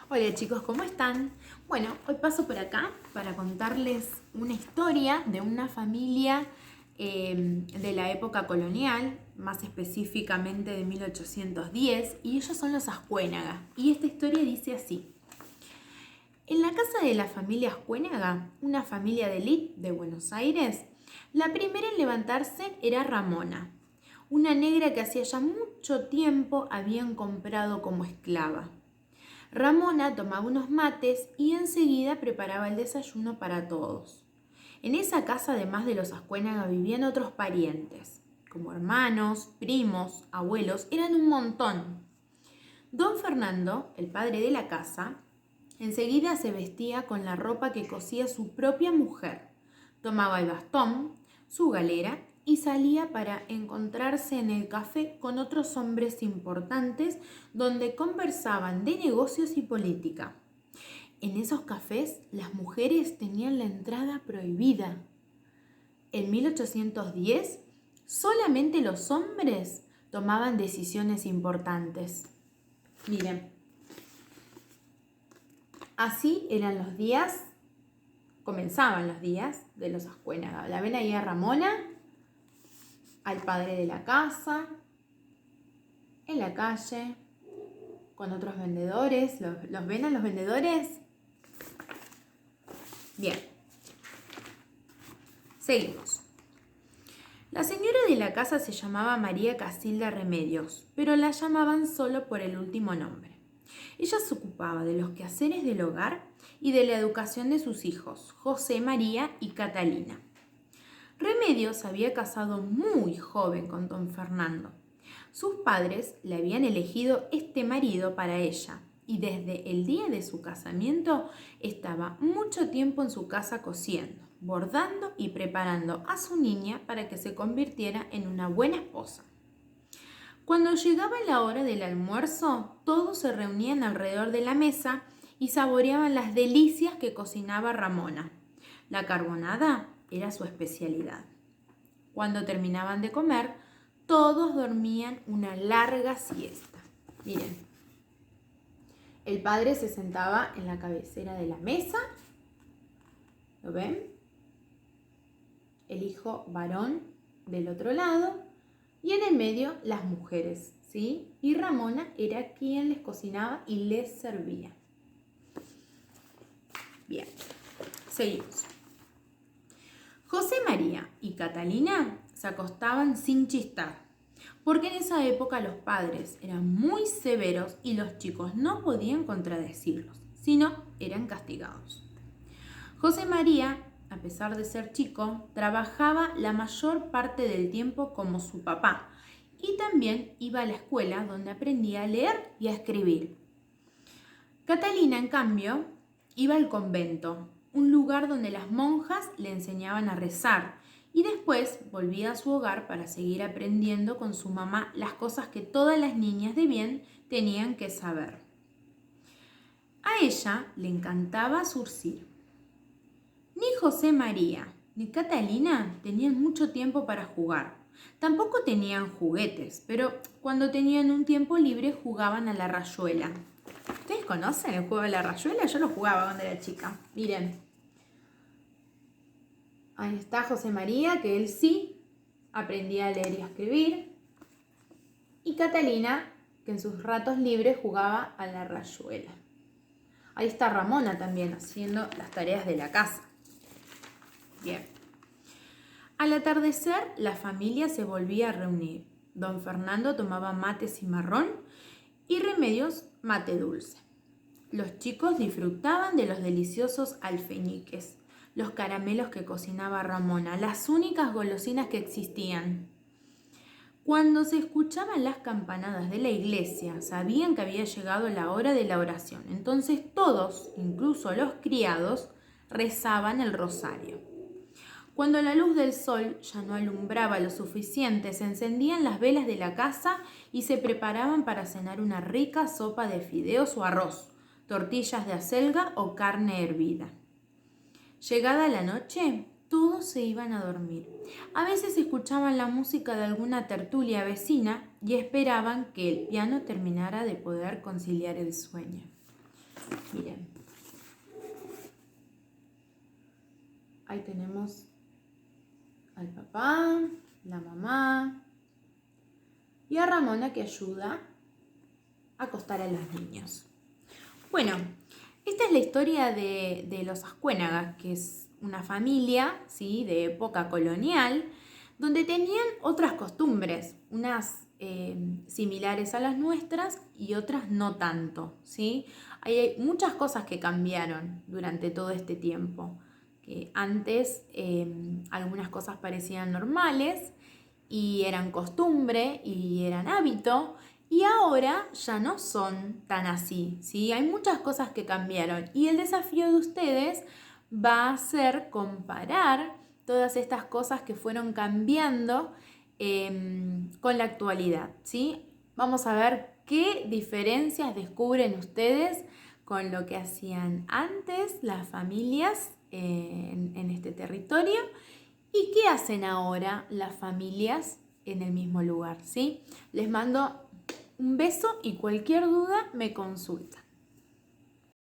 Hola chicos, ¿cómo están? Bueno, hoy paso por acá para contarles una historia de una familia de la época colonial, más específicamente de 1810, y ellos son los Ascuénaga. Y esta historia dice así. En la casa de la familia Ascuénaga, una familia de élite de Buenos Aires, la primera en levantarse era Ramona, una negra que hacía ya mucho tiempo habían comprado como esclava. Ramona tomaba unos mates y enseguida preparaba el desayuno para todos. En esa casa, además de los Ascuénaga, vivían otros parientes, como hermanos, primos, abuelos, eran un montón. Don Fernando, el padre de la casa, enseguida se vestía con la ropa que cosía su propia mujer, tomaba el bastón, su galera y salía para encontrarse en el café con otros hombres importantes donde conversaban de negocios y política. En esos cafés las mujeres tenían la entrada prohibida. En 1810 solamente los hombres tomaban decisiones importantes. Miren, así eran los días, comenzaban los días de los Ascuénaga. La ven ahí a Ramona, al padre de la casa, en la calle, con otros vendedores. ¿Los ven a los vendedores? Bien, seguimos. La señora de la casa se llamaba María Casilda Remedios, pero la llamaban solo por el último nombre. Ella se ocupaba de los quehaceres del hogar y de la educación de sus hijos, José, María y Catalina. Remedios había casado muy joven con don Fernando. Sus padres le habían elegido este marido para ella y desde el día de su casamiento estaba mucho tiempo en su casa cosiendo, bordando y preparando a su niña para que se convirtiera en una buena esposa. Cuando llegaba la hora del almuerzo, todos se reunían alrededor de la mesa y saboreaban las delicias que cocinaba Ramona. La carbonada era su especialidad. Cuando terminaban de comer, todos dormían una larga siesta. Miren, el padre se sentaba en la cabecera de la mesa, ¿lo ven? El hijo varón del otro lado y en el medio las mujeres, ¿sí? Y Ramona era quien les cocinaba y les servía. Bien, seguimos. José María y Catalina se acostaban sin chistar, porque en esa época los padres eran muy severos y los chicos no podían contradecirlos, sino eran castigados. José María, a pesar de ser chico, trabajaba la mayor parte del tiempo como su papá y también iba a la escuela donde aprendía a leer y a escribir. Catalina, en cambio, iba al convento, un lugar donde las monjas le enseñaban a rezar y después volvía a su hogar para seguir aprendiendo con su mamá las cosas que todas las niñas de bien tenían que saber. A ella le encantaba surcir. Ni José María ni Catalina tenían mucho tiempo para jugar. Tampoco tenían juguetes, pero cuando tenían un tiempo libre jugaban a la rayuela. ¿Ustedes conocen el juego de la rayuela? Yo lo jugaba cuando era chica. Miren. Ahí está José María, que él sí aprendía a leer y a escribir. Y Catalina, que en sus ratos libres jugaba a la rayuela. Ahí está Ramona también haciendo las tareas de la casa. Bien. Al atardecer, la familia se volvía a reunir. Don Fernando tomaba mate cimarrón y Remedios mate dulce. Los chicos disfrutaban de los deliciosos alfeñiques, los caramelos que cocinaba Ramona, las únicas golosinas que existían. Cuando se escuchaban las campanadas de la iglesia, sabían que había llegado la hora de la oración. Entonces todos, incluso los criados, rezaban el rosario. Cuando la luz del sol ya no alumbraba lo suficiente, se encendían las velas de la casa y se preparaban para cenar una rica sopa de fideos o arroz, tortillas de acelga o carne hervida. Llegada la noche, todos se iban a dormir. A veces escuchaban la música de alguna tertulia vecina y esperaban que el piano terminara de poder conciliar el sueño. Miren. Ahí tenemos al papá, la mamá y a Ramona que ayuda a acostar a los niños. Bueno, esta es la historia de los Ascuénagas, que es una familia, ¿sí?, de época colonial, donde tenían otras costumbres, unas similares a las nuestras y otras no tanto, ¿sí? Hay muchas cosas que cambiaron durante todo este tiempo, que antes algunas cosas parecían normales y eran costumbre y eran hábito, y ahora ya no son tan así, ¿sí? Hay muchas cosas que cambiaron y el desafío de ustedes va a ser comparar todas estas cosas que fueron cambiando con la actualidad, ¿sí? Vamos a ver qué diferencias descubren ustedes con lo que hacían antes las familias en este territorio y qué hacen ahora las familias en el mismo lugar, ¿sí? Les mando un beso y cualquier duda me consultan.